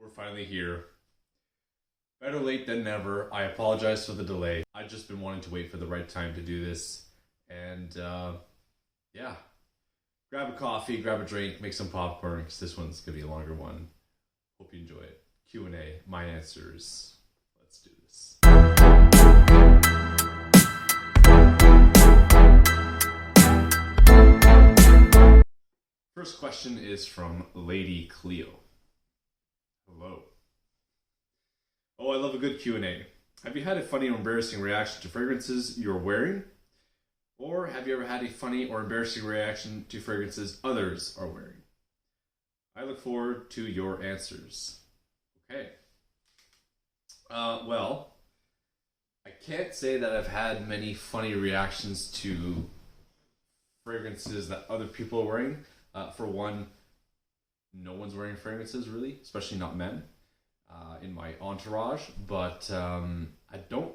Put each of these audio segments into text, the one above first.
We're finally here. Better late than never. I apologize for the delay. I've just been wanting to wait for the right time to do this. And yeah, grab a coffee, grab a drink, make some popcorn because this one's going to be a longer one. Hope you enjoy it. Q&A, my answers. Let's do this. First question is from Lady Cleo. Hello. Oh, I love a good Q&A. Have you had a funny or embarrassing reaction to fragrances you're wearing? Or have you ever had a funny or embarrassing reaction to fragrances others are wearing? I look forward to your answers. Okay. Well, I can't say that I've had many funny reactions to fragrances that other people are wearing. For one, no one's wearing fragrances really, especially not men, in my entourage. But I don't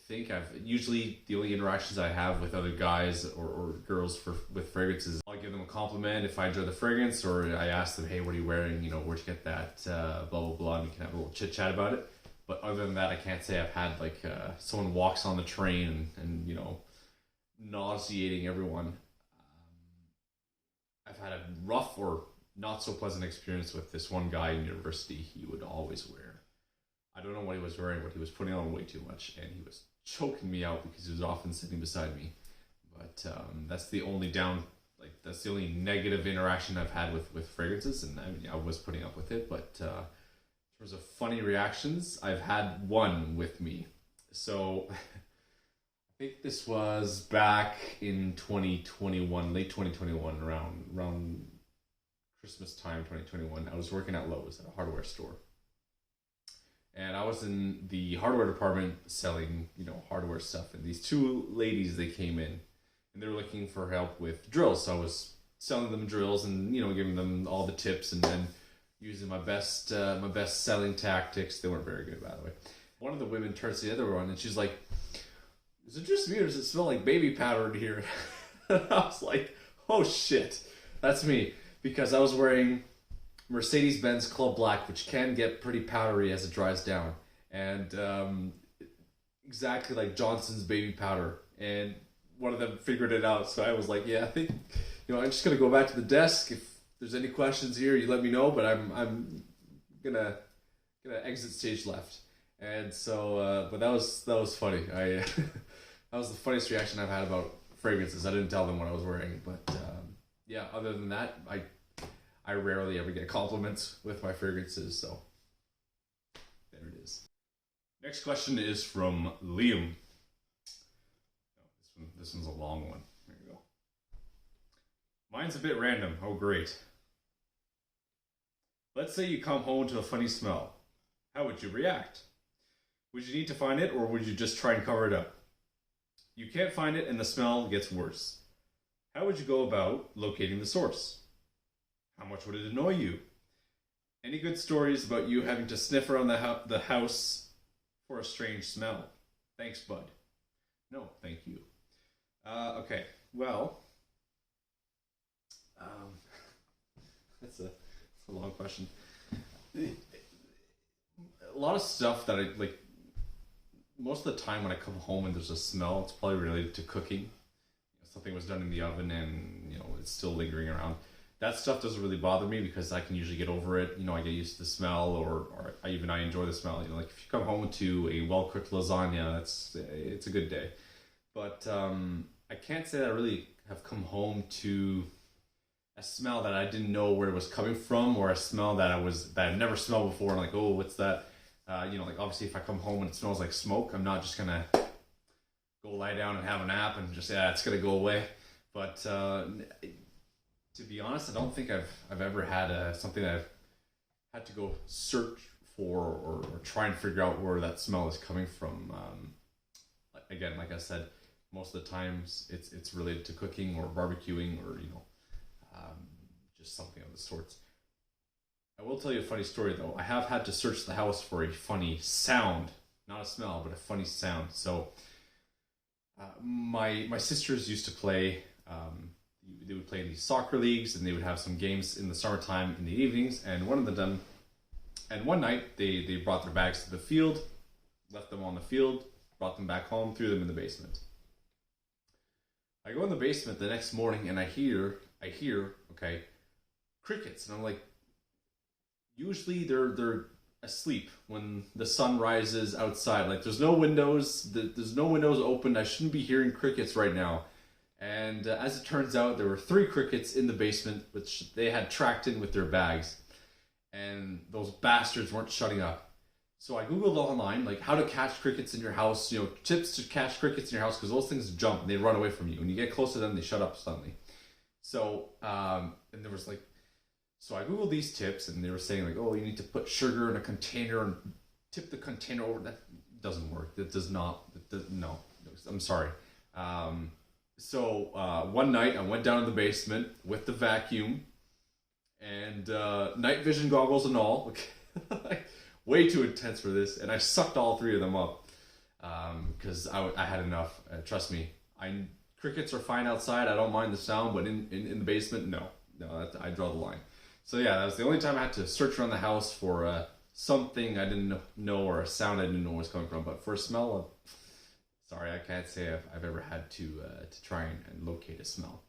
think usually the only interactions I have with other guys or girls with fragrances, I'll give them a compliment if I enjoy the fragrance, or I ask them, hey, what are you wearing? You know, where'd you get that? Blah, blah, blah. And we can have a little chit chat about it. But other than that, I can't say I've had like someone walks on the train and you know, nauseating everyone. I've had a rough or not so pleasant experience with this one guy in university. He would always wear, I don't know what he was wearing, but he was putting on way too much, and he was choking me out because he was often sitting beside me. But that's the only that's the only negative interaction I've had with fragrances, and I mean, I was putting up with it. But in terms of funny reactions, I've had one with me. So I think this was back in 2021, late 2021, around Christmas time, 2021. I was working at Lowe's at a hardware store. And I was in the hardware department selling, you know, hardware stuff. And these two ladies, they came in and they were looking for help with drills. So I was selling them drills and, you know, giving them all the tips and then using my best selling tactics. They weren't very good, by the way. One of the women turns to the other one and she's like, is it just me or does it smell like baby powder in here? And I was like, oh shit, that's me. Because I was wearing Mercedes-Benz Club Black, which can get pretty powdery as it dries down. And exactly like Johnson's baby powder. And one of them figured it out. So I was like, yeah, I think, you know, I'm just going to go back to the desk. If there's any questions here, you let me know. But I'm gonna exit stage left. And so, but that was funny. That was the funniest reaction I've had about fragrances. I didn't tell them what I was wearing, but yeah. Other than that, I rarely ever get compliments with my fragrances. So there it is. Next question is from Liam. Oh, this one's a long one. There you go. Mine's a bit random. Oh, great. Let's say you come home to a funny smell. How would you react? Would you need to find it, or would you just try and cover it up? You can't find it and the smell gets worse. How would you go about locating the source? How much would it annoy you? Any good stories about you having to sniff around the house for a strange smell? Thanks, bud. No, thank you. Okay, well, that's a long question. A lot of stuff that I like. Most of the time when I come home and there's a smell, it's probably related to cooking. Something was done in the oven and, you know, it's still lingering around. That stuff doesn't really bother me because I can usually get over it. You know, I get used to the smell, or I enjoy the smell. You know, like if you come home to a well-cooked lasagna, it's a good day. But I can't say that I really have come home to a smell that I didn't know where it was coming from, or a smell that I've never smelled before. And like, oh, what's that? You know, like obviously if I come home and it smells like smoke, I'm not just gonna go lie down and have a nap and just, yeah, it's gonna go away. But to be honest, I don't think I've ever had something that I've had to go search for or try and figure out where that smell is coming from. Again, like I said, most of the times it's related to cooking or barbecuing or, you know, just something of the sorts. I will tell you a funny story though. I have had to search the house for a funny sound, not a smell, but a funny sound. So my sisters used to play. They would play in these soccer leagues, and they would have some games in the summertime in the evenings. And one of them And one night they brought their bags to the field, left them on the field, brought them back home, threw them in the basement. I go in the basement the next morning and I hear, okay, crickets, and I'm like, usually they're asleep when the sun rises outside. Like there's no windows, there's no windows open. I shouldn't be hearing crickets right now. And as it turns out, there were 3 crickets in the basement, which they had tracked in with their bags, and those bastards weren't shutting up. So I googled online, like how to catch crickets in your house, tips to catch crickets in your house, because those things jump and they run away from you. When you get close to them, they shut up suddenly. So, and there was like, so I googled these tips, and they were saying like, oh, you need to put sugar in a container and tip the container over. That doesn't work. That does not. No, I'm sorry. So one night I went down in the basement with the vacuum and night vision goggles and all. Way too intense for this, and I sucked all 3 of them up because I had enough. Trust me, crickets are fine outside. I don't mind the sound, but in the basement, no, I draw the line. So yeah, that was the only time I had to search around the house for something I didn't know or a sound I didn't know where it was coming from. But for a smell, sorry, I can't say I've ever had to try and locate a smell.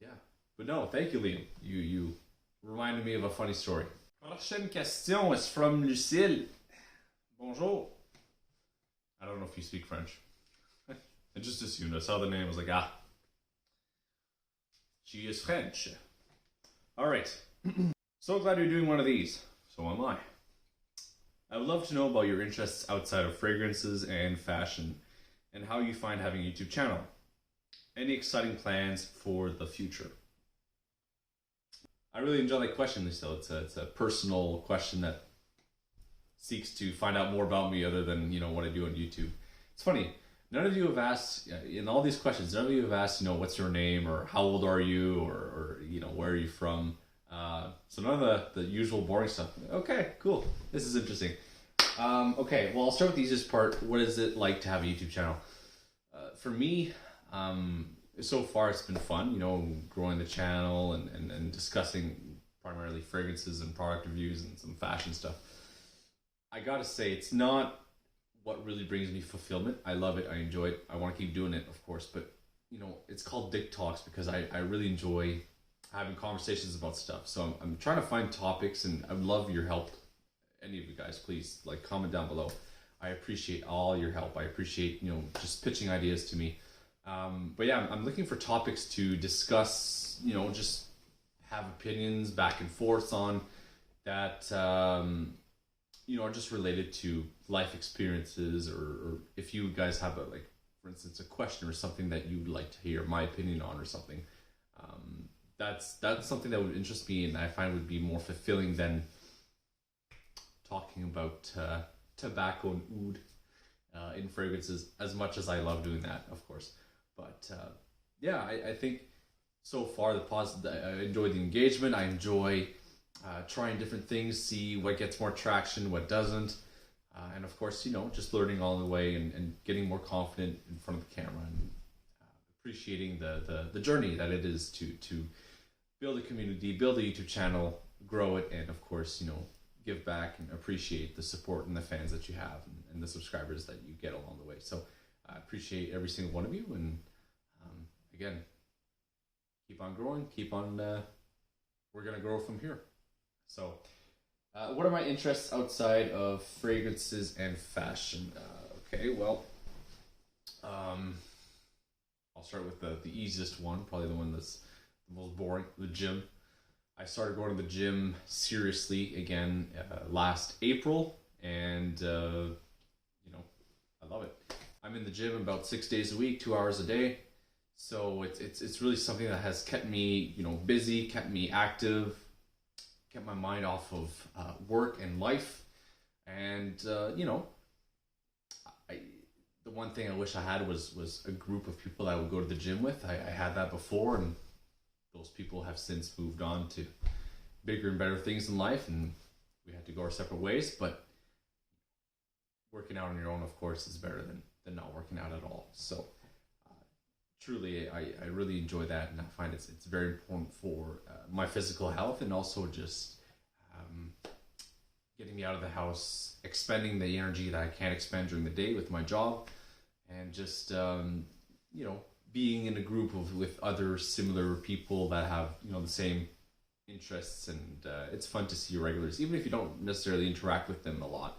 Yeah, but no, thank you, Liam. You reminded me of a funny story. Prochaine question is from Lucille. Bonjour. I don't know if you speak French. I just assumed. I saw the name. I was like, she is French. All right. So glad you're doing one of these. So am I. I would love to know about your interests outside of fragrances and fashion, and how you find having a YouTube channel. Any exciting plans for the future? I really enjoy that question, Lisa. It's a personal question that seeks to find out more about me other than what I do on YouTube. It's funny. None of you have asked in all these questions. None of you have asked what's your name or how old are you or where are you from. So none of the usual boring stuff. Okay, cool. This is interesting. Okay, well I'll start with the easiest part. What is it like to have a YouTube channel? For me, so far it's been fun, growing the channel and discussing primarily fragrances and product reviews and some fashion stuff. I gotta say, it's not what really brings me fulfillment. I love it, I enjoy it, I want to keep doing it, of course, but it's called Dick Talks because I really enjoy having conversations about stuff. So I'm trying to find topics, and I would love your help. Any of you guys, please comment down below. I appreciate all your help. I appreciate just pitching ideas to me. But yeah, I'm looking for topics to discuss, just have opinions back and forth on that, are just related to life experiences, or if you guys have for instance, a question or something that you'd like to hear my opinion on or something. That's something that would interest me, and I find would be more fulfilling than talking about tobacco and oud in fragrances, as much as I love doing that, of course. But yeah, I think so far I enjoy the engagement. I enjoy trying different things, see what gets more traction, what doesn't, and of course, just learning all the way and getting more confident in front of the camera, and appreciating the journey that it is to build a community, build a YouTube channel, grow it, and of course, give back and appreciate the support and the fans that you have and the subscribers that you get along the way. So I appreciate every single one of you, and again, keep on growing, we're gonna grow from here. So what are my interests outside of fragrances and fashion? Okay, well, I'll start with the easiest one, probably the one that's the most boring, the gym. I started going to the gym seriously again last April, and I love it. I'm in the gym about 6 days a week, 2 hours a day. So it's really something that has kept me busy, kept me active, kept my mind off of work and life, and the one thing I wish I had was a group of people that I would go to the gym with. I had that before, and those people have since moved on to bigger and better things in life, and we had to go our separate ways. But working out on your own, of course, is better than not working out at all. So truly, I really enjoy that, and I find it's very important for my physical health, and also just getting me out of the house, expending the energy that I can't expend during the day with my job, and just you know, being in a group of with other similar people that have, you know, the same interests, and it's fun to see your regulars, even if you don't necessarily interact with them a lot.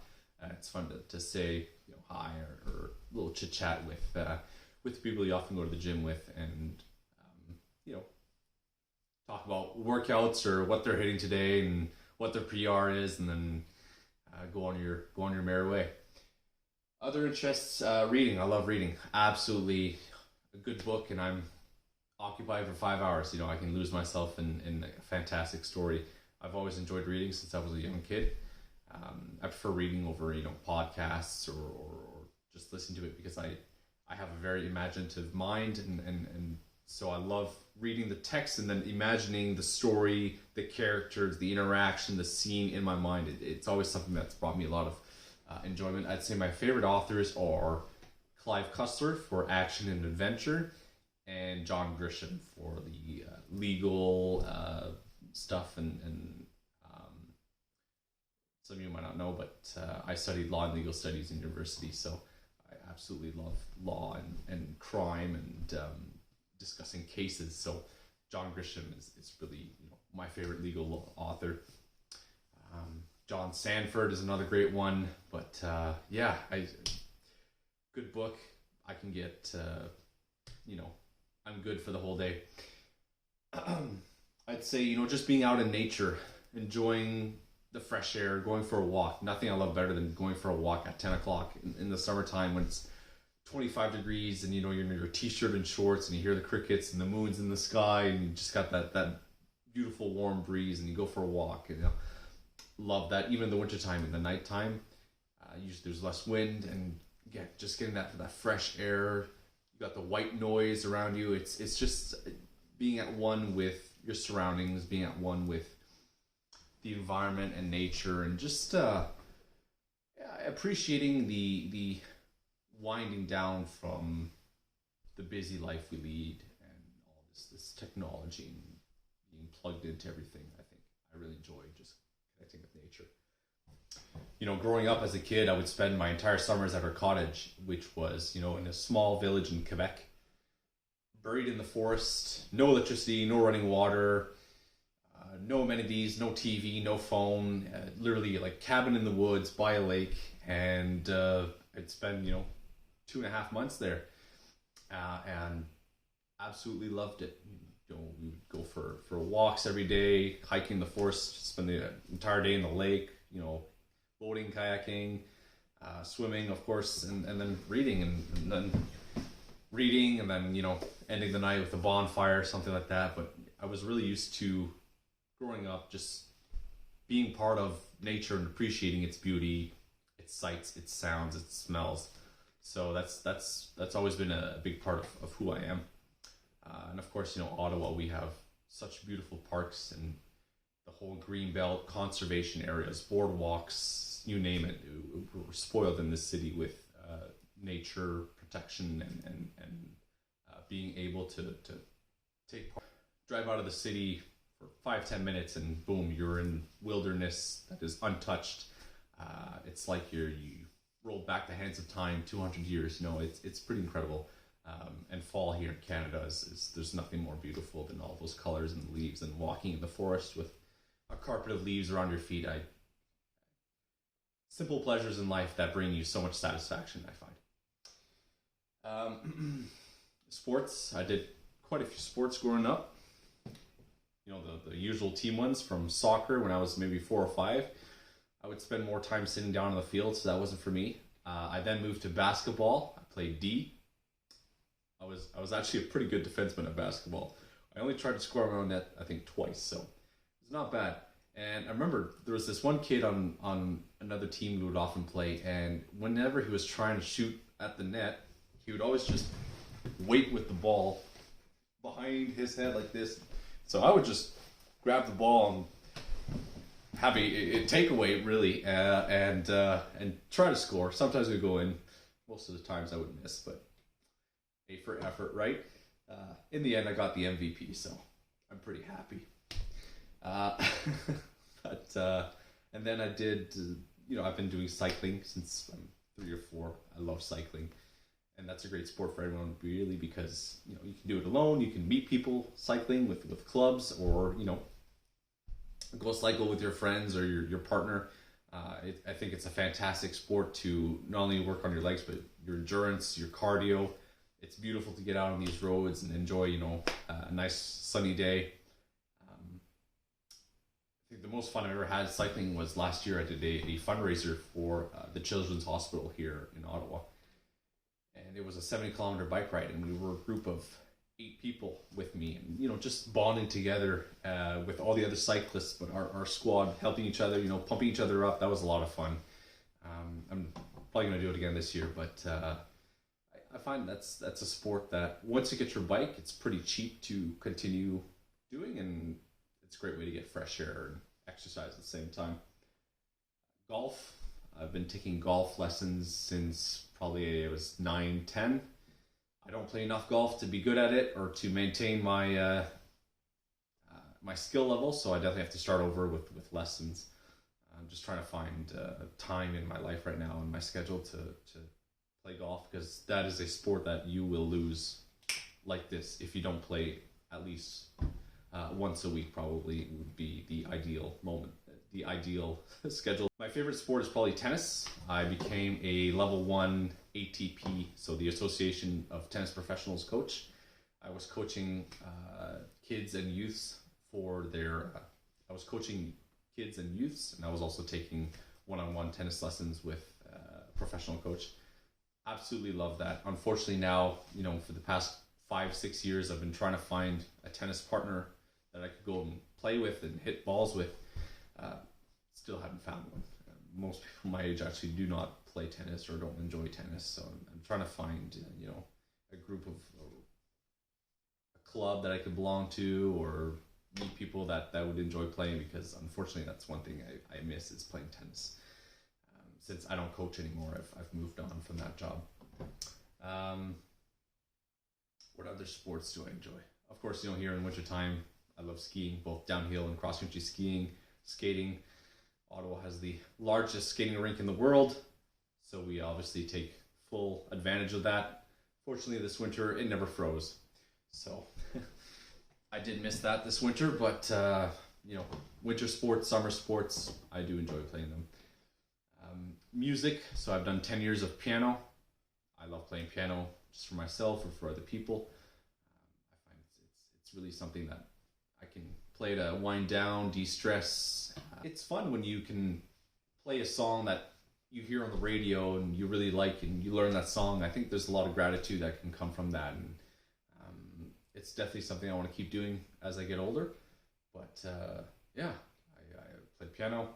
It's fun to say, you know, hi, or a little chit chat with people you often go to the gym with, and you know, talk about workouts or what they're hitting today and what their PR is, and then go on your merry way. Other interests, reading. I love reading. Absolutely, a good book, and I'm occupied for 5 hours. You know, I can lose myself in a fantastic story. I've always enjoyed reading since I was a young kid. I prefer reading over, you know, podcasts, or just listen to it, because I have a very imaginative mind, and so I love reading the text and then imagining the story, the characters, the interaction, the scene in my mind. It's always something that's brought me a lot of enjoyment. I'd say my favorite authors are Clive Cussler for action and adventure, and John Grisham for the legal stuff, and some of you might not know, but I studied law and legal studies in university, so I absolutely love law and crime, and discussing cases. So John Grisham is really, you know, my favorite legal author. John Sanford is another great one, but yeah, good book. I can get, you know, I'm good for the whole day. I'd say, you know, just being out in nature, enjoying the fresh air, going for a walk. Nothing I love better than going for a walk at 10 o'clock in the summertime when it's 25 degrees, and you know, you're in your t-shirt and shorts, and you hear the crickets and the moon's in the sky, and you just got that beautiful warm breeze, and you go for a walk. And, you know, love that. Even in the wintertime, in the nighttime, usually there's less wind, and yeah, just getting that fresh air. You got the white noise around you. It's just being at one with your surroundings, being at one with the environment and nature, and just appreciating the winding down from the busy life we lead, and all this technology and being plugged into everything. I think I really enjoy just connecting with nature. You know, growing up as a kid, I would spend my entire summers at our cottage, which was, you know, in a small village in Quebec, buried in the forest, no electricity, no running water, no amenities, no TV, no phone, literally like cabin in the woods by a lake. And I'd spend, you know, 2.5 months there, and absolutely loved it. You know, we would go for walks every day, hiking the forest, spend the entire day in the lake, you know, boating, kayaking, swimming, of course, and then reading, and then reading, and then, you know, ending the night with a bonfire, something like that. But I was really used to, growing up, just being part of nature and appreciating its beauty, its sights, its sounds, its smells. So that's always been a big part of who I am. And of course, you know, Ottawa, we have such beautiful parks, and the whole green belt, conservation areas, boardwalks, you name it. We're spoiled in this city with nature protection, and being able to take part, drive out of the city for 5-10 minutes, and boom, you're in wilderness that is untouched. It's like you rolled back the hands of time 200 years. You know, it's pretty incredible. And fall here in Canada is there's nothing more beautiful than all those colors and leaves, and walking in the forest with a carpet of leaves around your feet. Simple pleasures in life that bring you so much satisfaction, I find. Sports. I did quite a few sports growing up. You know, the usual team ones, from soccer when I was maybe 4 or 5. I would spend more time sitting down on the field, so that wasn't for me. I then moved to basketball. I played D. I was actually a pretty good defenseman at basketball. I only tried to score my own net, I think, twice, so it's not bad. And I remember there was this one kid on another team we would often play, and whenever he was trying to shoot at the net, he would always just wait with the ball behind his head like this. So I would just grab the ball and have a takeaway, really, and try to score. Sometimes we go in. Most of the times I would miss, but A for effort, right? In the end, I got the MVP, so I'm pretty happy. But And then I did, I've been doing cycling since I'm 3 or 4. I love cycling. And that's a great sport for everyone, really, because, you can do it alone. You can meet people cycling with clubs, or, go cycle with your friends or your partner. I think it's a fantastic sport to not only work on your legs, but your endurance, your cardio. It's beautiful to get out on these roads and enjoy, a nice sunny day. I think the most fun I've ever had cycling was last year. I did a fundraiser for the Children's Hospital here in Ottawa. And it was a 70-kilometer bike ride, and we were a group of 8 people with me, and just bonding together with all the other cyclists, but our squad helping each other, pumping each other up. That was a lot of fun. I'm probably going to do it again this year, but I find that's a sport that once you get your bike, it's pretty cheap to continue doing, and it's a great way to get fresh air and exercise at the same time. Golf. I've been taking golf lessons since probably I was 9, 10. I don't play enough golf to be good at it or to maintain my my skill level, so I definitely have to start over with lessons. I'm just trying to find time in my life right now in my schedule to play golf, because that is a sport that you will lose like this if you don't play at least once a week. Probably would be the ideal moment, the ideal schedule. My favorite sport is probably tennis. I became a level 1 ATP, so the Association of Tennis Professionals coach. I was coaching kids and youths for their. I was coaching kids and youths, and I was also taking one-on-one tennis lessons with a professional coach. Absolutely love that. Unfortunately, now for the past 5-6 years, I've been trying to find a tennis partner that I could go and play with and hit balls with. Still haven't found one. Most people my age actually do not play tennis or don't enjoy tennis, so I'm trying to find a group of a club that I could belong to, or meet people that would enjoy playing, because unfortunately that's one thing I miss is playing tennis. Since I don't coach anymore, I've moved on from that job. What other sports do I enjoy? Of course, here in wintertime, I love skiing, both downhill and cross-country skiing, skating. Ottawa has the largest skating rink in the world, so we obviously take full advantage of that. Fortunately, this winter, it never froze, so I did miss that this winter, but winter sports, summer sports, I do enjoy playing them. Music, so I've done 10 years of piano. I love playing piano just for myself or for other people. I find it's really something that I can play to wind down, de-stress. It's fun when you can play a song that you hear on the radio and you really like, and you learn that song. I think there's a lot of gratitude that can come from that, and it's definitely something I want to keep doing as I get older. But I played piano.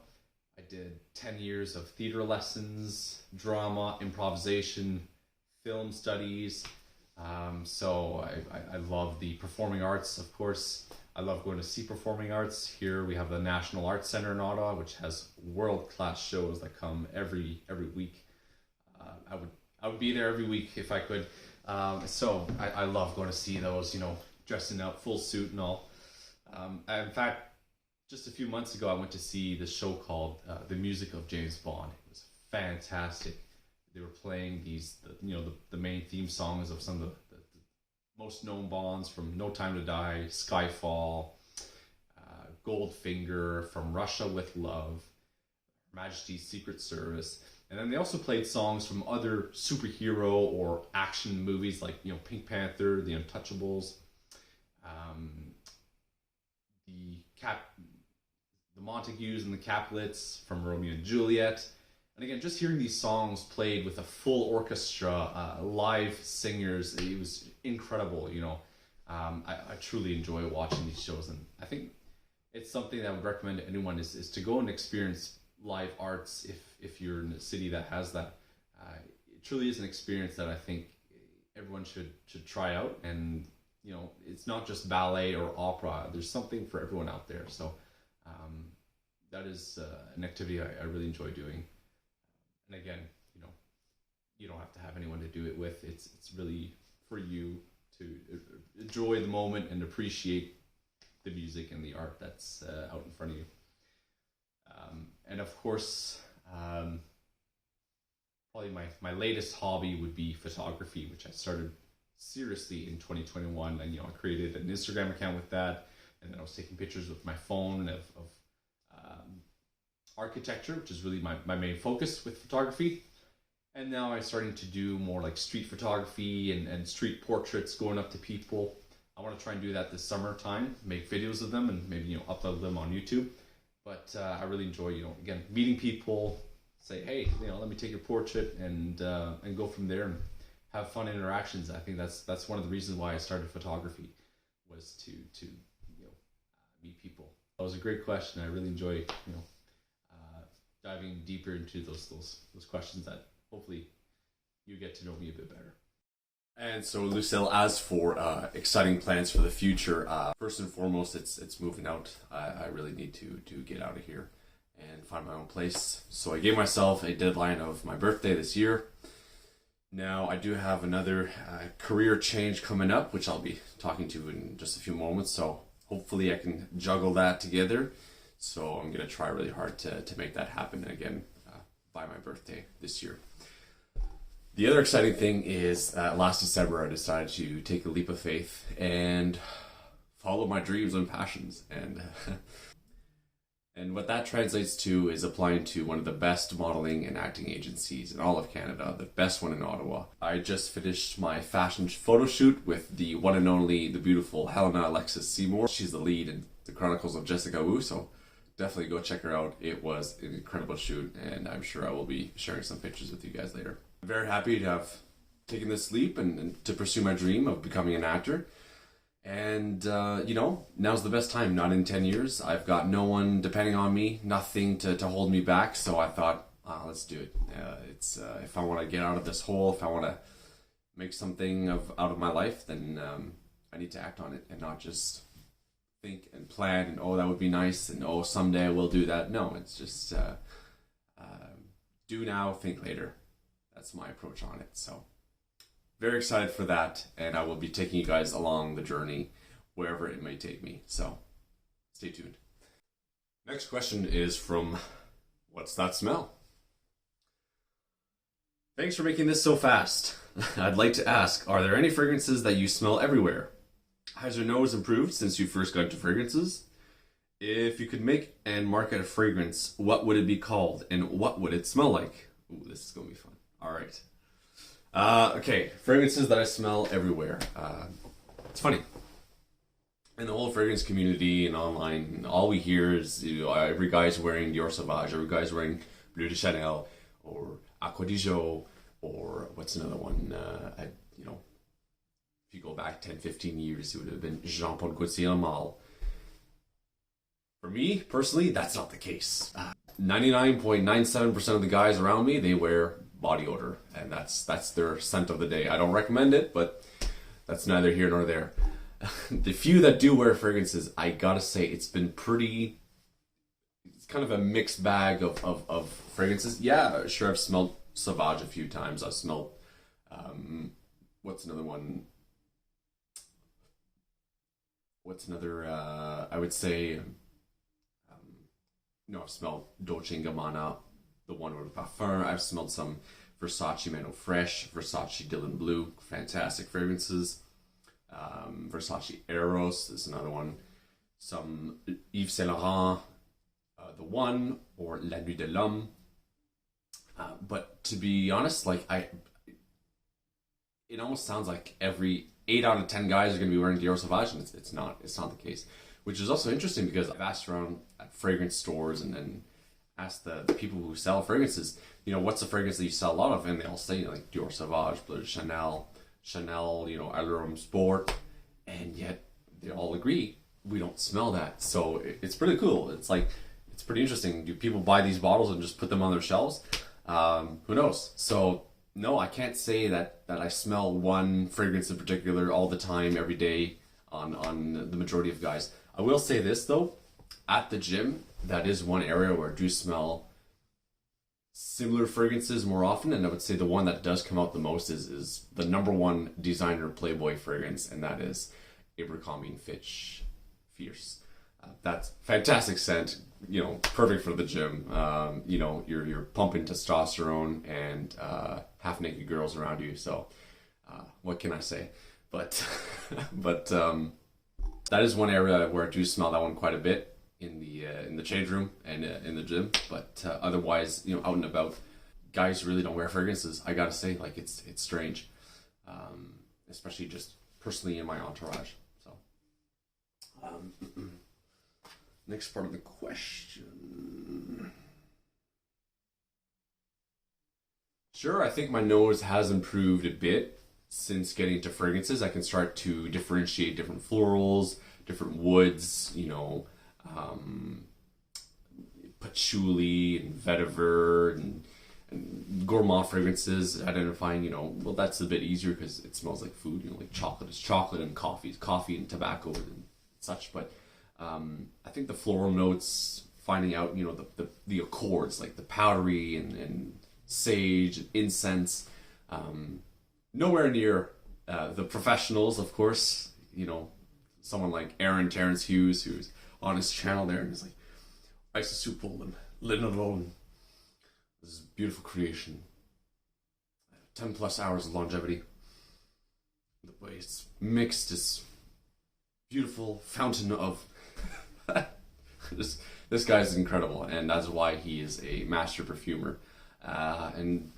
I did 10 years of theater lessons, drama, improvisation, film studies. So I love the performing arts, of course. I love going to see performing arts. Here we have the National Arts Centre in Ottawa, which has world-class shows that come every week. I would be there every week if I could. So I love going to see those, dressing up, full suit and all. In fact, just a few months ago, I went to see the show called The Music of James Bond. It was fantastic. They were playing the main theme songs of some of the most known Bonds, from No Time to Die, Skyfall, Goldfinger, From Russia with Love, Her Majesty's Secret Service. And then they also played songs from other superhero or action movies like, Pink Panther, The Untouchables, the Montagues and the Capulets from Romeo and Juliet. And again, just hearing these songs played with a full orchestra, live singers, it was incredible. I truly enjoy watching these shows, and I think it's something that I would recommend to anyone is to go and experience live arts if you're in a city that has that. It truly is an experience that I think everyone should try out. And it's not just ballet or opera. There's something for everyone out there. So that is an activity I really enjoy doing. And again, you don't have to have anyone to do it with. It's really for you to enjoy the moment and appreciate the music and the art that's out in front of you. And of course, probably my latest hobby would be photography, which I started seriously in 2021. And I created an Instagram account with that, and then I was taking pictures with my phone of architecture, which is really my main focus with photography. And now I'm starting to do more like street photography and street portraits, going up to people. I want to try and do that this summertime, make videos of them and maybe upload them on YouTube. But I really enjoy again meeting people, say hey let me take your portrait, and go from there and have fun interactions. I think that's one of the reasons why I started photography, was to meet people. That was a great question. I really enjoy diving deeper into those questions that hopefully you get to know me a bit better. And so, Lucille, as for exciting plans for the future, first and foremost, it's moving out. I really need to get out of here and find my own place. So I gave myself a deadline of my birthday this year. Now, I do have another career change coming up, which I'll be talking to in just a few moments. So hopefully I can juggle that together. So I'm going to try really hard to make that happen again by my birthday this year. The other exciting thing is last December I decided to take a leap of faith and follow my dreams and passions. And what that translates to is applying to one of the best modeling and acting agencies in all of Canada, the best one in Ottawa. I just finished my fashion photo shoot with the one and only, the beautiful Helena Alexis Seymour. She's the lead in The Chronicles of Jessica Wu, so definitely go check her out. It was an incredible shoot, and I'm sure I will be sharing some pictures with you guys later. I'm very happy to have taken this leap and to pursue my dream of becoming an actor. And, now's the best time. Not in 10 years. I've got no one depending on me, nothing to hold me back. So I thought, let's do it. If I want to get out of this hole, if I want to make something out of my life, then I need to act on it and not just think and plan and, that would be nice, and, someday I will do that. No, it's just do now, think later. That's my approach on it. So very excited for that, and I will be taking you guys along the journey wherever it may take me. So stay tuned. Next question is from What's That Smell? Thanks for making this so fast. I'd like to ask, are there any fragrances that you smell everywhere? Has your nose improved since you first got into fragrances? If you could make and market a fragrance, what would it be called, and what would it smell like? Ooh, this is going to be fun. All right. Okay, fragrances that I smell everywhere. It's funny. In the whole fragrance community and online, all we hear is every guy's wearing Dior Sauvage, every guy's wearing Bleu de Chanel, or Acqua di Gio, or what's another one? If you go back 10, 15 years, it would have been Jean Paul Gaultier Mall. For me, personally, that's not the case. 99.97% of the guys around me, they wear body odor, and that's their scent of the day. I don't recommend it, but that's neither here nor there. The few that do wear fragrances, I gotta say, it's kind of a mixed bag of fragrances. Yeah, sure, I've smelled Sauvage a few times. I've smelled what's another one? I would say I've smelled Dolce & Gabbana, the one with Parfum. I've smelled some Versace Mano Fresh, Versace Dylan Blue, fantastic fragrances. Versace Eros is another one. Some Yves Saint Laurent, The One, or La Nuit de l'Homme. But to be honest, it almost sounds like every 8 out of 10 guys are going to be wearing Dior Sauvage, and it's not the case. Which is also interesting because I've asked around at fragrance stores and asked the people who sell fragrances, what's the fragrance that you sell a lot of? And they all say, like Dior Sauvage, Bleu de Chanel, Allure Sport, and yet they all agree we don't smell that. So it's pretty cool. It's pretty interesting. Do people buy these bottles and just put them on their shelves? Who knows? So no, I can't say that I smell one fragrance in particular all the time, every day on the majority of guys. I will say this though, at the gym, that is one area where I do smell similar fragrances more often, and I would say the one that does come out the most is the number one designer Playboy fragrance, and that is Abercrombie & Fitch Fierce. That's fantastic scent. You know, perfect for the gym. You know, you're pumping testosterone and half naked girls around you. So, what can I say? But, but that is one area where I do smell that one quite a bit in the change room and in the gym. But otherwise, you know, out and about, guys really don't wear fragrances. I gotta say, like it's strange, especially just personally in my entourage. So, next part of the question. Sure, I think my nose has improved a bit since getting into fragrances. I can start to differentiate different florals, different woods, you know, patchouli and vetiver and gourmand fragrances, identifying, you know, well, that's a bit easier because it smells like food, you know, like chocolate is chocolate and coffee is coffee and tobacco and such. But I think the floral notes, finding out, you know, the accords, like the powdery and sage, incense, nowhere near the professionals, of course, you know, someone like Aaron Terrence Hughes, who's on his channel there, and he's like, Isosupal and Linalool, this beautiful creation, 10 plus hours of longevity. The way it's mixed is beautiful fountain of this guy's incredible, and that's why he is a master perfumer. And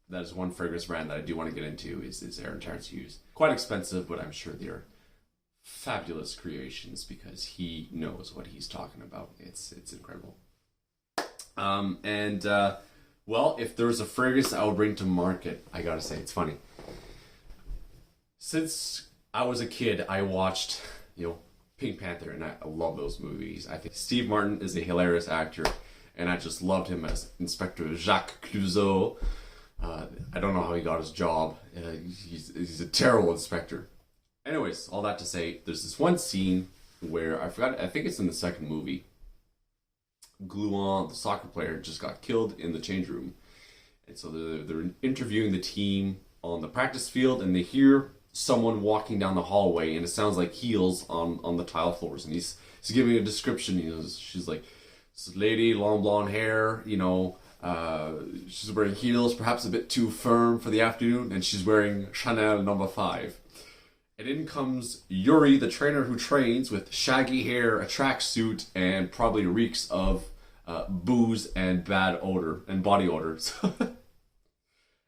that is one fragrance brand that I do want to get into is Aaron Terrence Hughes. Quite expensive, but I'm sure they're fabulous creations because he knows what he's talking about. It's incredible. Well, if there's a fragrance I would bring to market, I gotta say, it's funny. Since I was a kid, I watched, you know, Pink Panther, and I love those movies. I think Steve Martin is a hilarious actor, and I just loved him as Inspector Jacques Clouseau. I don't know how he got his job. He's a terrible inspector. Anyways, all that to say, there's this one scene where I think it's in the second movie. Gluon, the soccer player, just got killed in the change room. And so they're interviewing the team on the practice field, and they hear someone walking down the hallway, and it sounds like heels on the tile floors. And he's giving a description. You know, she's like, this lady, long blonde hair, you know, she's wearing heels, perhaps a bit too firm for the afternoon, and she's wearing Chanel No. 5. And in comes Yuri, the trainer who trains, with shaggy hair, a tracksuit, and probably reeks of booze and bad odor and body odor. So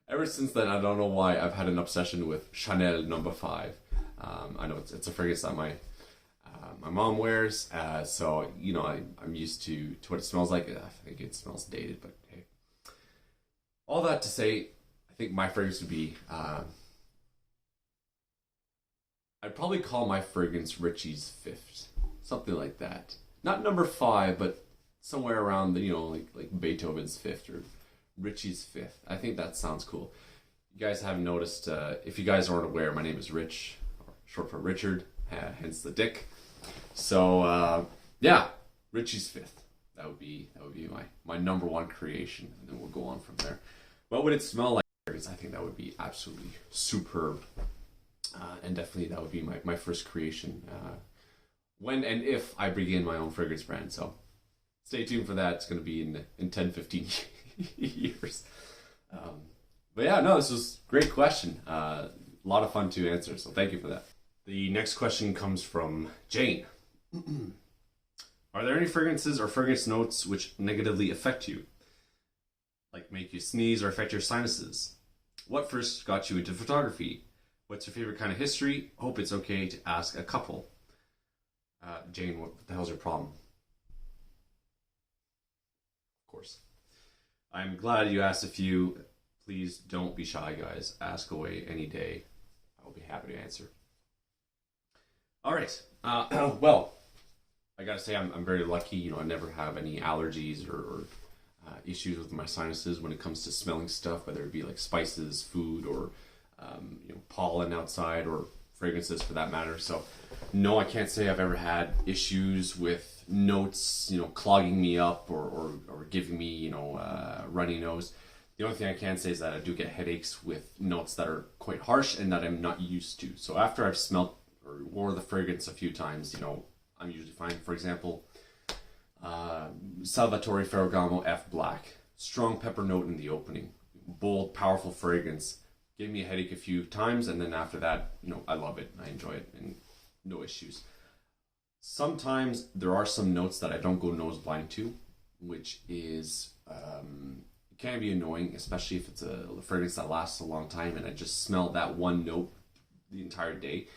ever since then, I don't know why I've had an obsession with Chanel No. 5. I know it's a fragrance that my mom wears, so you know I'm used to what it smells like. I think it smells dated, but hey. All that to say, I think my fragrance would be. I'd probably call my fragrance Richie's Fifth, something like that. Not number 5, but somewhere around the, you know, like Beethoven's Fifth or Richie's Fifth. I think that sounds cool. You guys haven't noticed, if you guys aren't aware, my name is Rich, or short for Richard, hence the Dick. So yeah, Richie's Fifth. That would be my number one creation, and then we'll go on from there. What would it smell like? I think that would be absolutely superb. And definitely that would be my first creation when and if I begin my own fragrance brand. So stay tuned for that. It's going to be in 10, 15 years. But yeah, no, this was a great question. A lot of fun to answer, so thank you for that. The next question comes from Jane. Are there any fragrances or fragrance notes which negatively affect you? Like make you sneeze or affect your sinuses? What first got you into photography? What's your favorite kind of history? Hope it's okay to ask a couple. Jane, what the hell's your problem? Of course. I'm glad you asked a few. Please don't be shy, guys. Ask away any day. I'll be happy to answer. All right. Well, I gotta say I'm very lucky. You know, I never have any allergies or issues with my sinuses when it comes to smelling stuff, whether it be like spices, food, or you know, pollen outside, or fragrances for that matter. So no, I can't say I've ever had issues with notes, you know, clogging me up or giving me, you know, runny nose. The only thing I can say is that I do get headaches with notes that are quite harsh and that I'm not used to. So after I've smelt or wore the fragrance a few times, you know, I'm usually fine. For example, Salvatore Ferragamo F Black. Strong pepper note in the opening. Bold, powerful fragrance. Gave me a headache a few times, and then after that, I love it. I enjoy it, and no issues. Sometimes there are some notes that I don't go nose blind to, which is it can be annoying, especially if it's a fragrance that lasts a long time and I just smell that one note the entire day.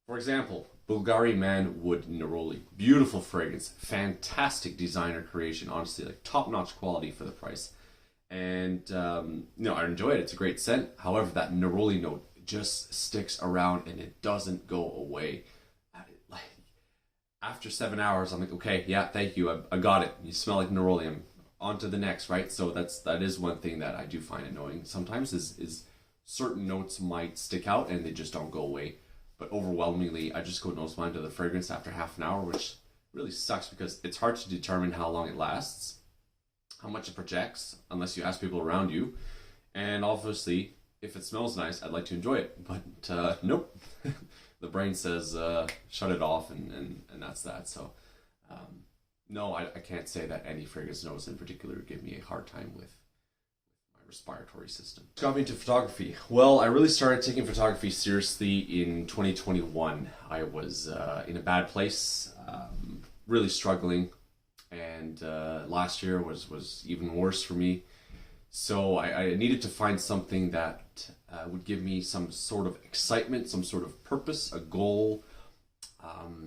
For example, Bulgari Manwood Neroli. Beautiful fragrance, fantastic designer creation, honestly, like top-notch quality for the price. And I enjoy it. It's a great scent. However, that neroli note just sticks around and it doesn't go away. Like after 7 hours, I'm like, okay, yeah, thank you, I got it. You smell like neroli. I'm on to the next, right? So that is one thing that I do find annoying sometimes is certain notes might stick out and they just don't go away. But overwhelmingly, I just go nose blind to the fragrance after half an hour, which really sucks because it's hard to determine how long it lasts, how much it projects, unless you ask people around you. And obviously, if it smells nice, I'd like to enjoy it. But nope. The brain says shut it off, and that's that. So no, I can't say that any fragrance notes in particular give me a hard time with my respiratory system. What got me into photography? Well, I really started taking photography seriously in 2021. I was in a bad place, really struggling, and last year was even worse for me. So I needed to find something that would give me some sort of excitement, some sort of purpose, a goal.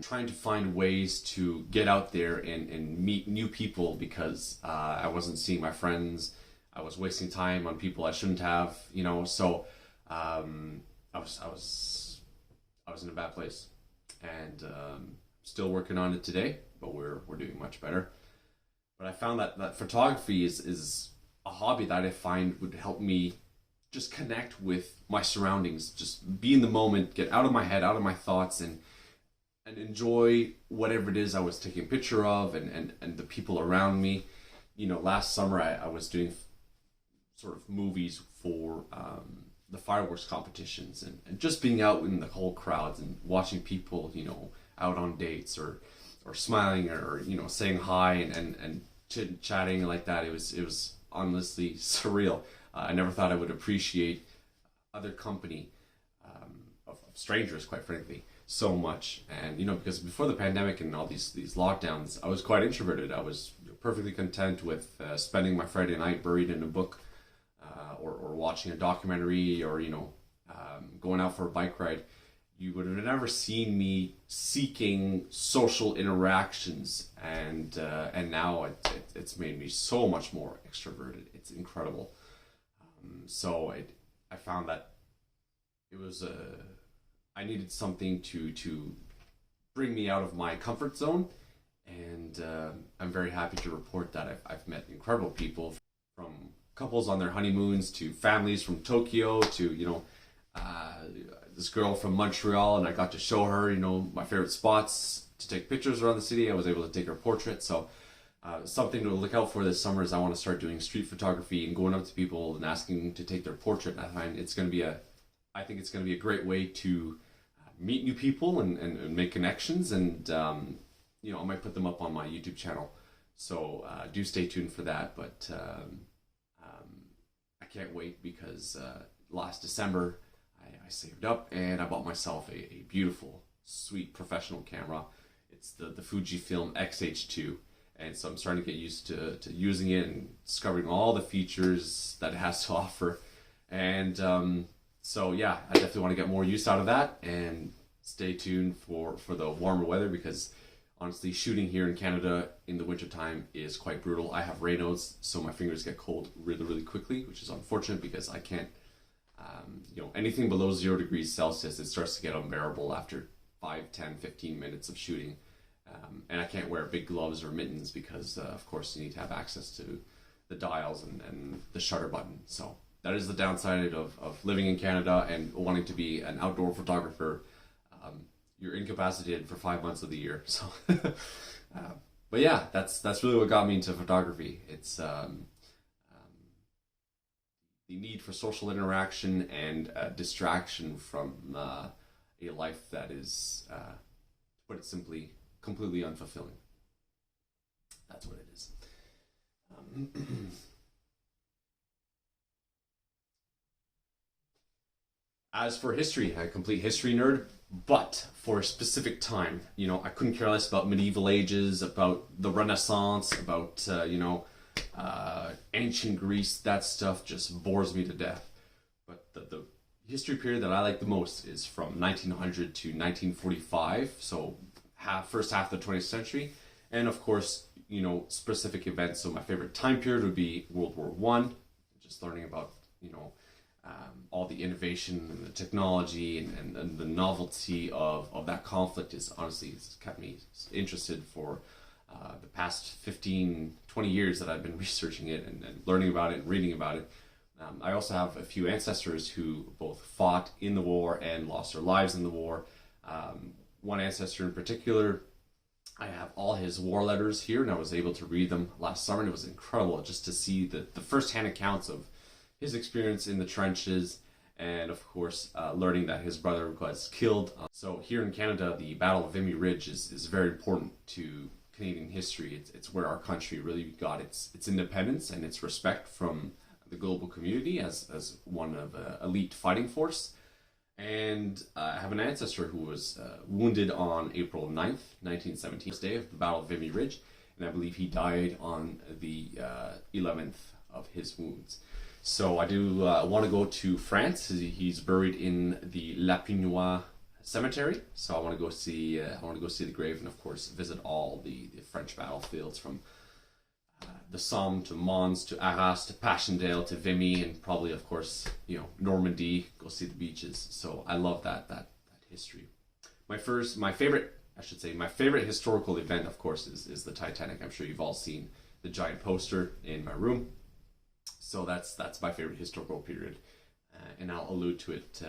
Trying to find ways to get out there and meet new people because I wasn't seeing my friends. I was wasting time on people I shouldn't have, So I was in a bad place, and still working on it today, but we're doing much better. But I found that photography is a hobby that I find would help me just connect with my surroundings, just be in the moment, get out of my head, out of my thoughts, and enjoy whatever it is I was taking a picture of and the people around me. Last summer I was doing sort of movies for the fireworks competitions and just being out in the whole crowds and watching people, out on dates or smiling or saying hi and chit-chatting like that. It was honestly surreal. I never thought I would appreciate other company of strangers, quite frankly, so much. And because before the pandemic and all these lockdowns, I was quite introverted. I was perfectly content with spending my Friday night buried in a book, or watching a documentary, or going out for a bike ride. You would have never seen me seeking social interactions, and now it's made me so much more extroverted. It's incredible. So I found that it was I needed something to bring me out of my comfort zone, and I'm very happy to report that I've met incredible people, from couples on their honeymoons to families from Tokyo to this girl from Montreal, and I got to show her my favorite spots to take pictures around the city. I was able to take her portrait. So something to look out for this summer is I want to start doing street photography and going up to people and asking to take their portrait. And I find I think it's going to be a great way to meet new people and make connections, and I might put them up on my YouTube channel. So do stay tuned for that. But I can't wait because last December I saved up and I bought myself a beautiful, sweet professional camera. It's the Fujifilm X-H2. And so I'm starting to get used to using it and discovering all the features that it has to offer. And so yeah, I definitely want to get more use out of that, and stay tuned for the warmer weather, because honestly, shooting here in Canada in the wintertime is quite brutal. I have Raynaud's, so my fingers get cold really, really quickly, which is unfortunate because I can't, anything below 0 degrees Celsius, it starts to get unbearable after 5, 10, 15 minutes of shooting. And I can't wear big gloves or mittens because, of course, you need to have access to the dials and the shutter button. So that is the downside of living in Canada and wanting to be an outdoor photographer. You're incapacitated for 5 months of the year. So, but yeah, that's really what got me into photography. It's the need for social interaction and distraction from a life that is, to put it simply, completely unfulfilling. That's what it is. As for history, I'm a complete history nerd, but for a specific time, I couldn't care less about medieval ages, about the Renaissance, about, ancient Greece. That stuff just bores me to death. But the history period that I like the most is from 1900 to 1945, so first half of the 20th century, and of course, specific events. So my favorite time period would be World War One, just learning about, all the innovation and the technology and the novelty of that conflict is honestly it's kept me interested for the past 15, 20 years that I've been researching it and learning about it and reading about it. I also have a few ancestors who both fought in the war and lost their lives in the war. One ancestor in particular, I have all his war letters here, and I was able to read them last summer, and it was incredible just to see the first-hand accounts of his experience in the trenches, and of course, learning that his brother was killed. So here in Canada, the Battle of Vimy Ridge is very important to Canadian history. It's where our country really got its independence and its respect from the global community as one of elite fighting force. And I have an ancestor who was wounded on April 9th, 1917, day of the Battle of Vimy Ridge, and I believe he died on the 11th of his wounds. So I do want to go to France. He's buried in the Lapinois cemetery. So I want to go see. The grave, and of course visit all the French battlefields from the Somme to Mons to Arras to Passchendaele to Vimy, and probably of course Normandy. Go see the beaches. So I love that history. My favorite historical event, of course, is the Titanic. I'm sure you've all seen the giant poster in my room. So that's my favorite historical period, and I'll allude to it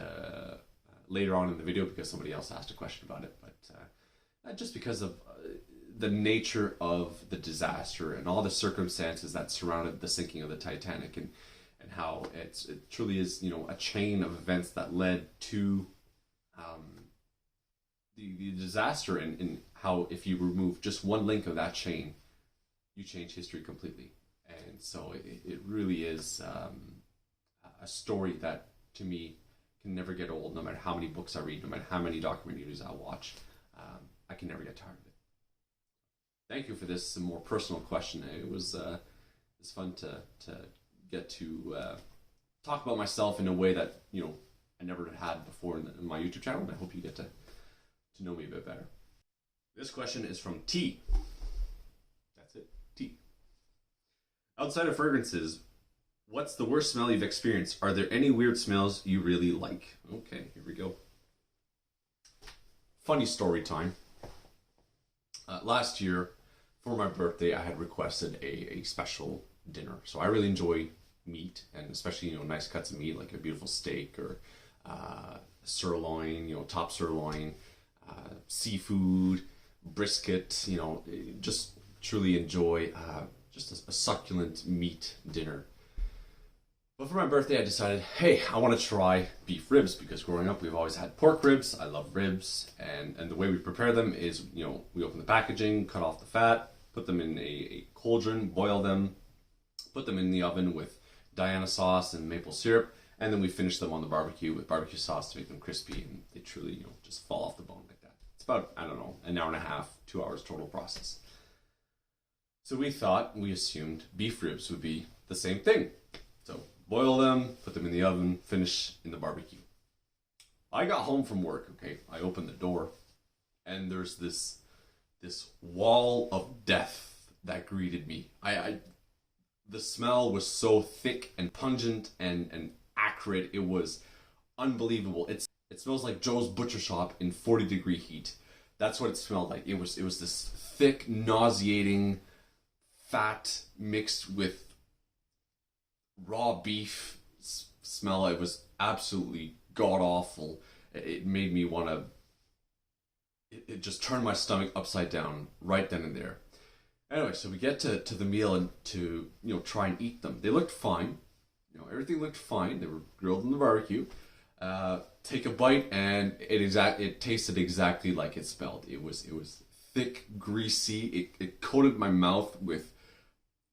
later on in the video because somebody else asked a question about it. But just because of the nature of the disaster and all the circumstances that surrounded the sinking of the Titanic, and how it truly is a chain of events that led to the disaster, and how if you remove just one link of that chain, you change history completely. And so it really is a story that, to me, can never get old, no matter how many books I read, no matter how many documentaries I watch. I can never get tired of it. Thank you for this more personal question. It was fun to get to talk about myself in a way that I never had before in my YouTube channel, and I hope you get to know me a bit better. This question is from T. That's it, T. Outside of fragrances, what's the worst smell you've experienced? Are there any weird smells you really like? Okay, here we go. Funny story time. Last year, for my birthday, I had requested a special dinner. So I really enjoy meat, and especially nice cuts of meat like a beautiful steak or sirloin, top sirloin, seafood, brisket. Just truly enjoy just a succulent meat dinner. But for my birthday, I decided, hey, I want to try beef ribs, because growing up we've always had pork ribs. I love ribs, and the way we prepare them is, we open the packaging, cut off the fat, put them in a cauldron, boil them, put them in the oven with Diana sauce and maple syrup, and then we finish them on the barbecue with barbecue sauce to make them crispy, and they truly, just fall off the bone like that. It's about, I don't know, an hour and a half, 2 hours total process. So we assumed beef ribs would be the same thing. So boil them, put them in the oven, finish in the barbecue. I got home from work, okay? I opened the door, and there's this wall of death that greeted me. The smell was so thick and pungent and acrid. It was unbelievable. It smells like Joe's Butcher Shop in 40-degree heat. That's what it smelled like. It was this thick, nauseating fat mixed with raw beef smell. It was absolutely god-awful. It made me want to... It just turned my stomach upside down right then and there. Anyway, so we get to the meal and to try and eat them. They looked fine. Everything looked fine. They were grilled in the barbecue. Take a bite, and it tasted exactly like it smelled. It was thick, greasy. It coated my mouth with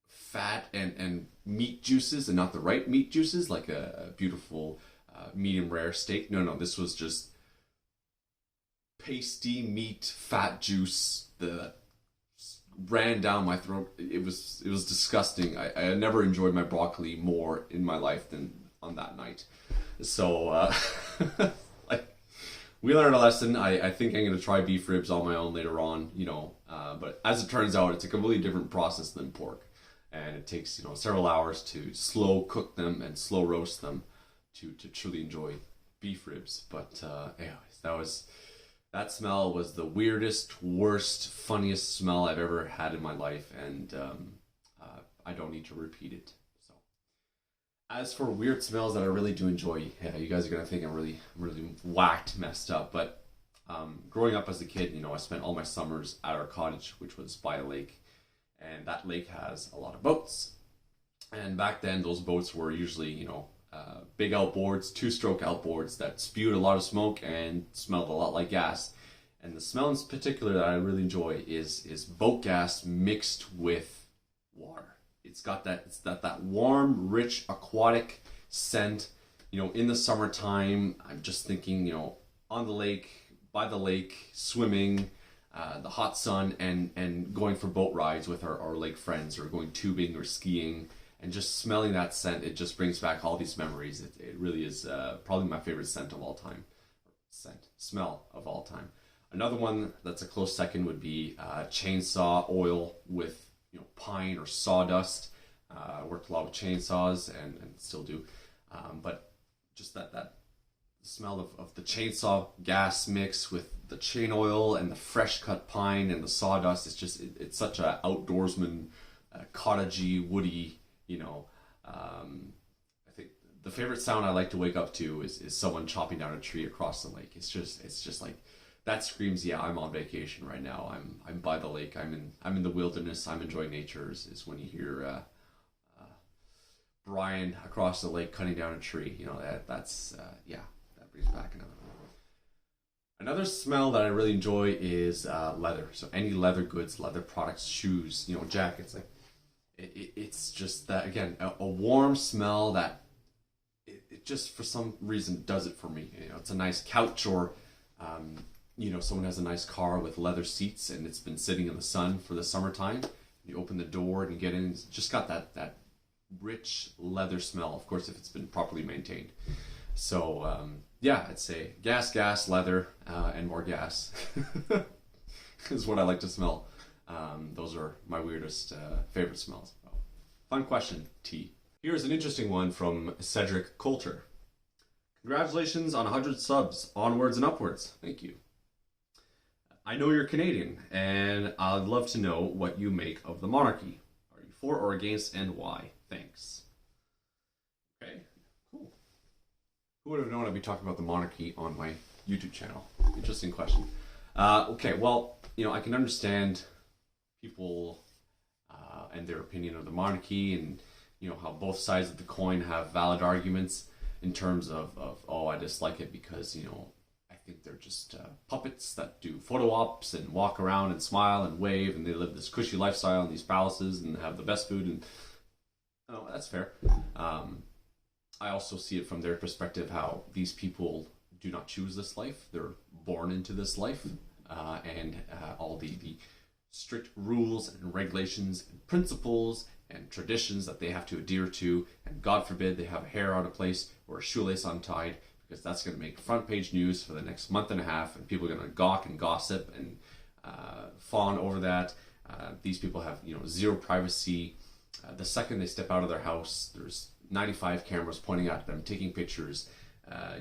fat and meat juices, and not the right meat juices, like a beautiful medium rare steak. No, this was just pasty meat, fat juice that ran down my throat. It was disgusting. I had never enjoyed my broccoli more in my life than on that night. So like, we learned a lesson. I think I'm gonna try beef ribs on my own later on, but as it turns out, it's a completely different process than pork, and it takes several hours to slow cook them and slow roast them to truly enjoy beef ribs. But anyways, that smell was the weirdest, worst, funniest smell I've ever had in my life, and I don't need to repeat it. So, as for weird smells that I really do enjoy, you guys are gonna think I'm really whacked, messed up. But growing up as a kid, I spent all my summers at our cottage, which was by a lake, and that lake has a lot of boats. And back then, those boats were usually, big outboards, two-stroke outboards that spewed a lot of smoke and smelled a lot like gas. And the smell in particular that I really enjoy is boat gas mixed with water. It's got that warm, rich, aquatic scent. In the summertime, I'm just thinking, on the lake, by the lake, swimming, the hot sun, and going for boat rides with our lake friends, or going tubing or skiing. And just smelling that scent, it just brings back all these memories. It really is probably my favorite scent of all time. Smell of all time. Another one that's a close second would be chainsaw oil with pine or sawdust. I worked a lot with chainsaws and still do. But just that smell of the chainsaw gas mix with the chain oil and the fresh cut pine and the sawdust. It's such a outdoorsman, cottagey, woody. I think the favorite sound I like to wake up to is someone chopping down a tree across the lake. It's just like, that screams, yeah, I'm on vacation right now. I'm by the lake. I'm in the wilderness. I'm enjoying nature. Is when you hear Brian across the lake cutting down a tree. That brings back another one. Another smell that I really enjoy is leather. So any leather goods, leather products, shoes, jackets, like. It's just that, again, a warm smell that it just for some reason does it for me. It's a nice couch, or someone has a nice car with leather seats and it's been sitting in the sun for the summertime. You open the door and you get in, it's just got that rich leather smell, of course, if it's been properly maintained. So I'd say gas, leather, and more gas is what I like to smell. Those are my weirdest favorite smells. Fun question, T. Here's an interesting one from Cedric Coulter. Congratulations on 100 subs. Onwards and upwards. Thank you. I know you're Canadian, and I'd love to know what you make of the monarchy. Are you for or against, and why? Thanks. Okay, cool. Who would have known I'd be talking about the monarchy on my YouTube channel? Interesting question. Okay, well, I can understand people and their opinion of the monarchy, and how both sides of the coin have valid arguments in terms of I dislike it because I think they're just puppets that do photo ops and walk around and smile and wave, and they live this cushy lifestyle in these palaces and have the best food, and that's fair. I also see it from their perspective, how these people do not choose this life. They're born into this life, and all the strict rules and regulations and principles and traditions that they have to adhere to, and God forbid they have a hair out of place or a shoelace untied, because that's going to make front page news for the next month and a half, and people are going to gawk and gossip and fawn over that. These people have zero privacy. The second they step out of their house, there's 95 cameras pointing at them, taking pictures,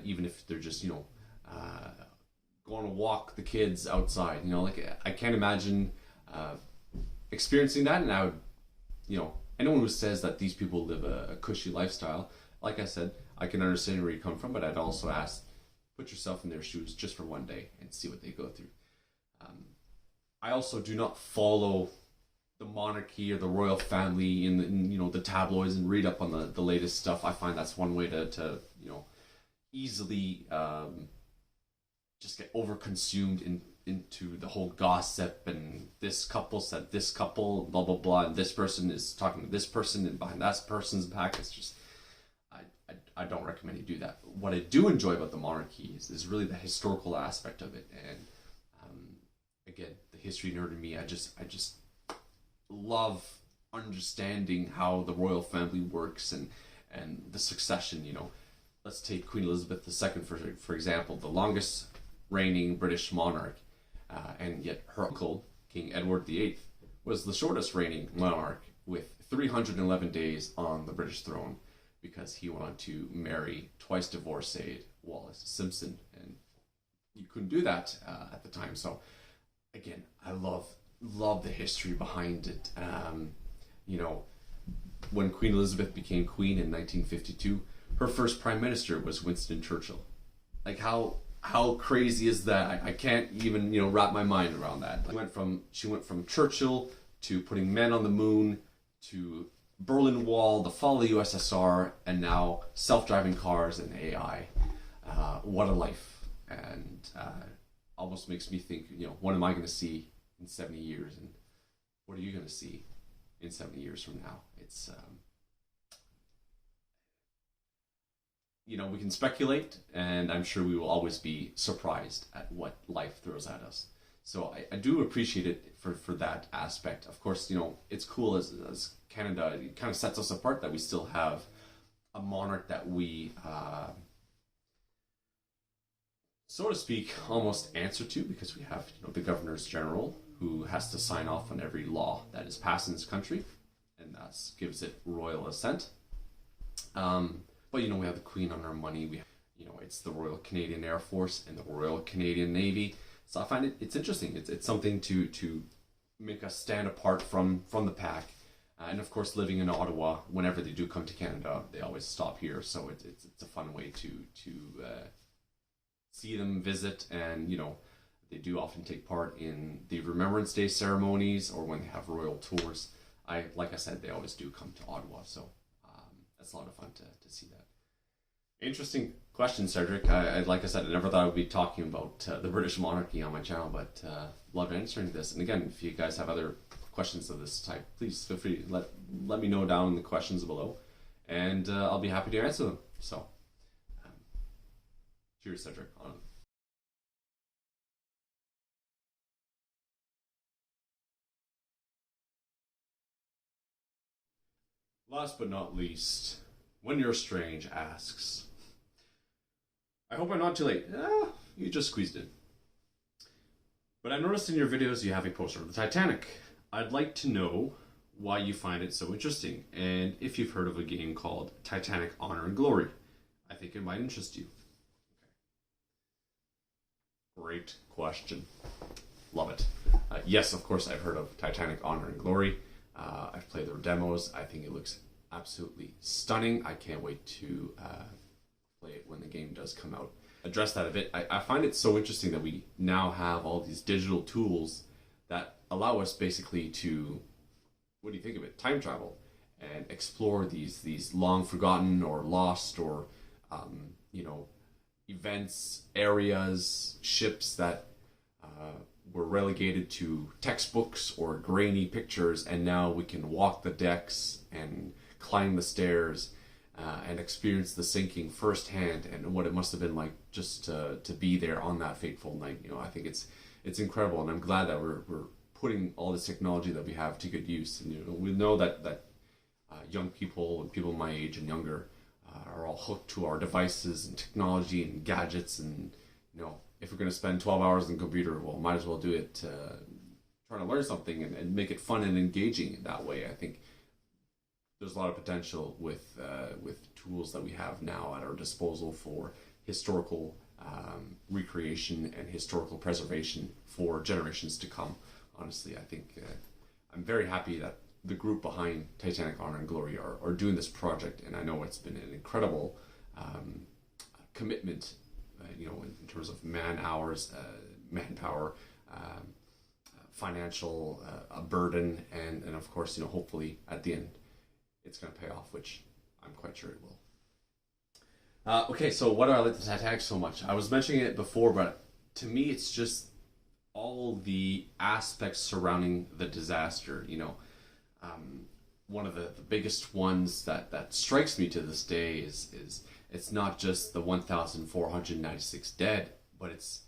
even if they're just going to walk the kids outside. I can't imagine experiencing that. And I would, anyone who says that these people live a cushy lifestyle, like I said, I can understand where you come from, but I'd also ask, put yourself in their shoes just for one day and see what they go through. I also do not follow the monarchy or the royal family in the tabloids and read up on the latest stuff. I find that's one way to easily just get overconsumed into the whole gossip and this couple said this couple, blah blah blah, and this person is talking to this person and behind that person's back. It's just I don't recommend you do that. What I do enjoy about the monarchy is really the historical aspect of it, and again, the history nerd in me, I just love understanding how the royal family works and the succession. You know, let's take Queen Elizabeth II for example, the longest reigning British monarch, and yet her uncle King Edward VIII was the shortest reigning monarch with 311 days on the British throne, because he wanted to marry twice divorced Wallis Simpson, and you couldn't do that at the time. So again, I love the history behind it. You know, when Queen Elizabeth became queen in 1952, her first prime minister was Winston Churchill. Like how crazy is that? I can't even, you know, wrap my mind around that. She went from Churchill to putting men on the moon to Berlin Wall, the fall of the USSR, and now self-driving cars and AI. What a life. And almost makes me think, you know, what am I going to see in 70 years? And what are you going to see in 70 years from now? It's, you know, we can speculate, and I'm sure we will always be surprised at what life throws at us. So I do appreciate it for that aspect. Of course, you know, it's cool as Canada, it kind of sets us apart that we still have a monarch that we, so to speak, almost answer to, because we have, you know, the Governors General who has to sign off on every law that is passed in this country, and thus gives it royal assent. But you know, we have the Queen on our money. We, you know, it's the Royal Canadian Air Force and the Royal Canadian Navy. So I find it's interesting. It's something to make us stand apart from the pack. And of course, living in Ottawa, whenever they do come to Canada, they always stop here. So it's a fun way to see them, visit, and you know, they do often take part in the Remembrance Day ceremonies or when they have royal tours. Like I said, they always do come to Ottawa. So that's a lot of fun to see that. Interesting question, Cedric. Like I said, I never thought I would be talking about the British monarchy on my channel, but love answering this. And again, if you guys have other questions of this type, please feel free to let me know down in the questions below, and I'll be happy to answer them. So, cheers, Cedric. On. Last but not least, When You're Strange asks, I hope I'm not too late. You just squeezed in. But I noticed in your videos you have a poster of the Titanic. I'd like to know why you find it so interesting, and if you've heard of a game called Titanic Honor and Glory. I think it might interest you. Okay. Great question. Love it. Yes, of course, I've heard of Titanic Honor and Glory. I've played their demos. I think it looks absolutely stunning. I can't wait to play it when the game does come out. Address that a bit. I find it so interesting that we now have all these digital tools that allow us basically to, what do you think of it, time travel and explore these long forgotten or lost or you know, events, areas, ships that were relegated to textbooks or grainy pictures, and now we can walk the decks and climb the stairs and experience the sinking firsthand, and what it must have been like just to be there on that fateful night. You know, I think it's incredible, and I'm glad that we're putting all this technology that we have to good use. And you know, we know that young people and people my age and younger are all hooked to our devices and technology and gadgets, and you know, if we're going to spend 12 hours on the computer, well, might as well do it trying to learn something and make it fun and engaging in that way. I think there's a lot of potential with tools that we have now at our disposal for historical recreation and historical preservation for generations to come. Honestly, I think I'm very happy that the group behind Titanic Honor and Glory are doing this project, and I know it's been an incredible commitment, you know, in terms of man hours, manpower, financial burden, and of course, you know, hopefully at the end it's going to pay off, which I'm quite sure it will. Okay, so why do I like the Titanic so much? I was mentioning it before, but to me it's just all the aspects surrounding the disaster. One of the biggest ones that strikes me to this day is it's not just the 1,496 dead, but it's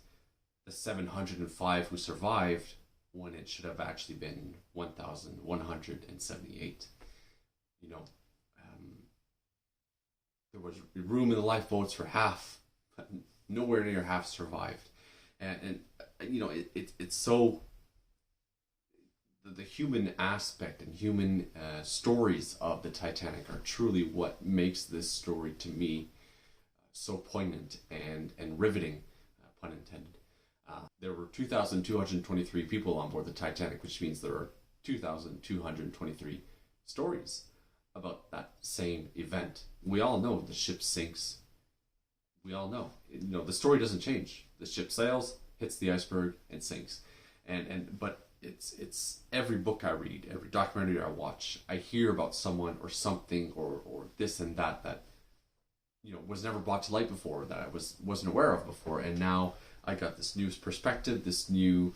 the 705 who survived when it should have actually been 1,178. You know, there was room in the lifeboats for half, but nowhere near half survived. And it's so, the human aspect and human stories of the Titanic are truly what makes this story to me so poignant and riveting, pun intended. There were 2,223 people on board the Titanic, which means there are 2,223 stories about that same event. We all know the ship sinks. We all know. The story doesn't change. The ship sails, hits the iceberg, and sinks. But it's every book I read, every documentary I watch, I hear about someone or something or this and that was never brought to light before, that I wasn't aware of before, and now I got this new perspective, this new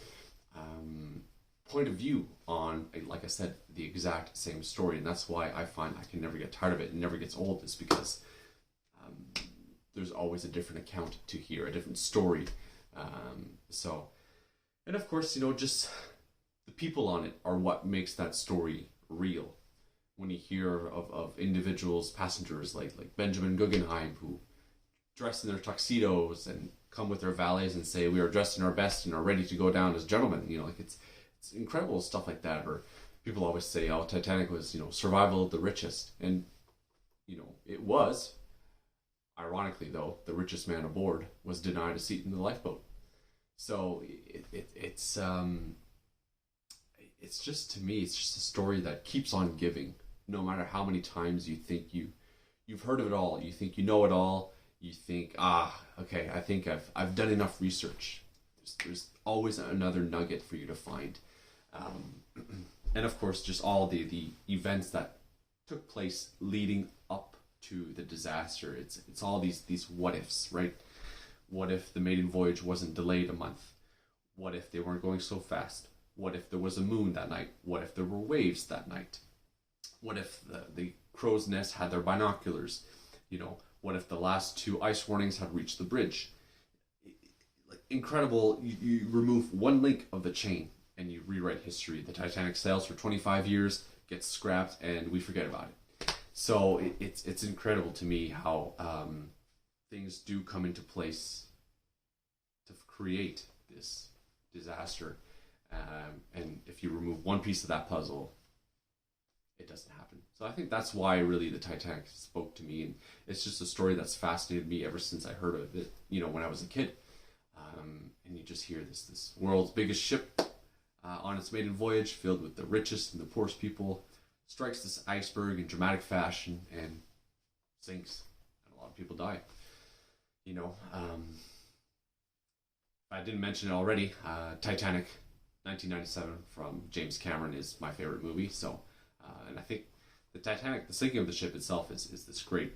point of view on, like I said, the exact same story. And that's why I find I can never get tired of it. It never gets old. Is because there's always a different account to hear, a different story. And of course, just the people on it are what makes that story real. When you hear of individuals, passengers like Benjamin Guggenheim, who dress in their tuxedos and come with their valets and say, we are dressed in our best and are ready to go down as gentlemen. It's incredible stuff like that. Or people always say, oh, Titanic was, survival of the richest. And, it was. Ironically, though, the richest man aboard was denied a seat in the lifeboat. So it's just, to me, it's just a story that keeps on giving. No matter how many times you think you've heard of it all, you think you know it all, you think, okay, I think I've done enough research. There's always another nugget for you to find. And of course, just all the events that took place leading up to the disaster. It's all these what ifs, right? What if the maiden voyage wasn't delayed a month? What if they weren't going so fast? What if there was a moon that night? What if there were waves that night? What if the crow's nest had their binoculars? What if the last 2 ice warnings had reached the bridge? Incredible. You remove one link of the chain and you rewrite history. The Titanic sails for 25 years, gets scrapped, and we forget about it. So it's incredible to me how things do come into place to create this disaster. And if you remove one piece of that puzzle, it doesn't happen. So I think that's why really the Titanic spoke to me, and it's just a story that's fascinated me ever since I heard of it, when I was a kid. And you just hear this world's biggest ship on its maiden voyage, filled with the richest and the poorest people, strikes this iceberg in dramatic fashion and sinks, and a lot of people die. I didn't mention it already. Titanic, 1997 from James Cameron is my favorite movie. So, and I think the Titanic, the sinking of the ship itself, is this great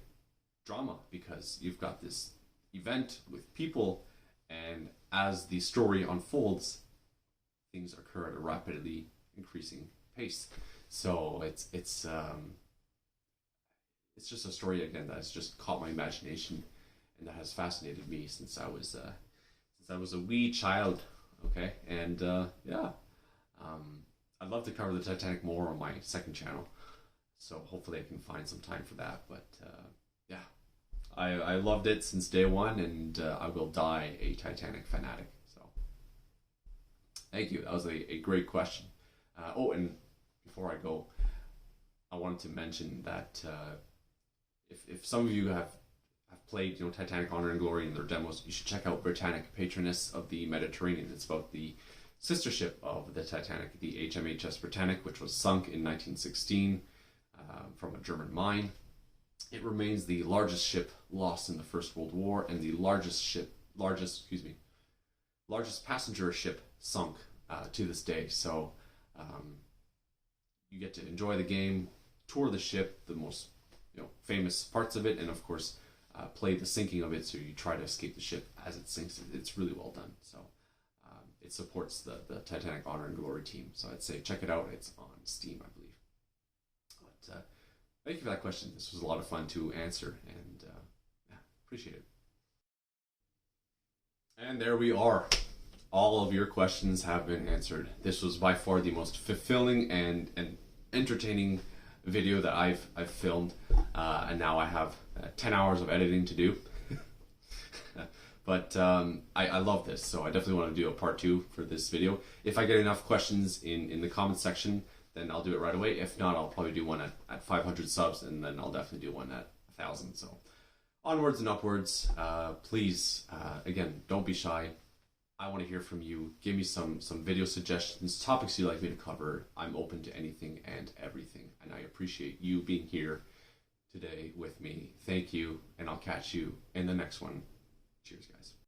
drama, because you've got this event with people, and as the story unfolds, things occur at a rapidly increasing pace. So it's just a story again that has just caught my imagination, and that has fascinated me since I was a wee child. Okay, and I'd love to cover the Titanic more on my second channel, so hopefully I can find some time for that. But I loved it since day one, and I will die a Titanic fanatic. So thank you. That was a great question. And before I go, I wanted to mention that if some of you have played Titanic Honor and Glory in their demos, you should check out Britannic, Patroness of the Mediterranean. It's about the sister ship of the Titanic, the HMHS Britannic, which was sunk in 1916 from a German mine. It remains the largest ship lost in the First World War, and the largest passenger ship sunk to this day. So you get to enjoy the game, tour the ship, the most famous parts of it, and of course play the sinking of it. So you try to escape the ship as it sinks. It's really well done. So it supports the Titanic Honor and Glory team. So I'd say check it out. It's on Steam, I believe. But thank you for that question. This was a lot of fun to answer, and yeah, appreciate it. And there we are. All of your questions have been answered. This was by far the most fulfilling and entertaining video that I've filmed, and now I have 10 hours of editing to do. But I love this, so I definitely want to do a part 2 for this video. If I get enough questions in the comment section, then I'll do it right away. If not, I'll probably do one at 500 subs, and then I'll definitely do one at 1,000. So onwards and upwards. Please, again, don't be shy. I want to hear from you. Give me some video suggestions, topics you'd like me to cover. I'm open to anything and everything, and I appreciate you being here today with me. Thank you, and I'll catch you in the next one. Cheers, guys.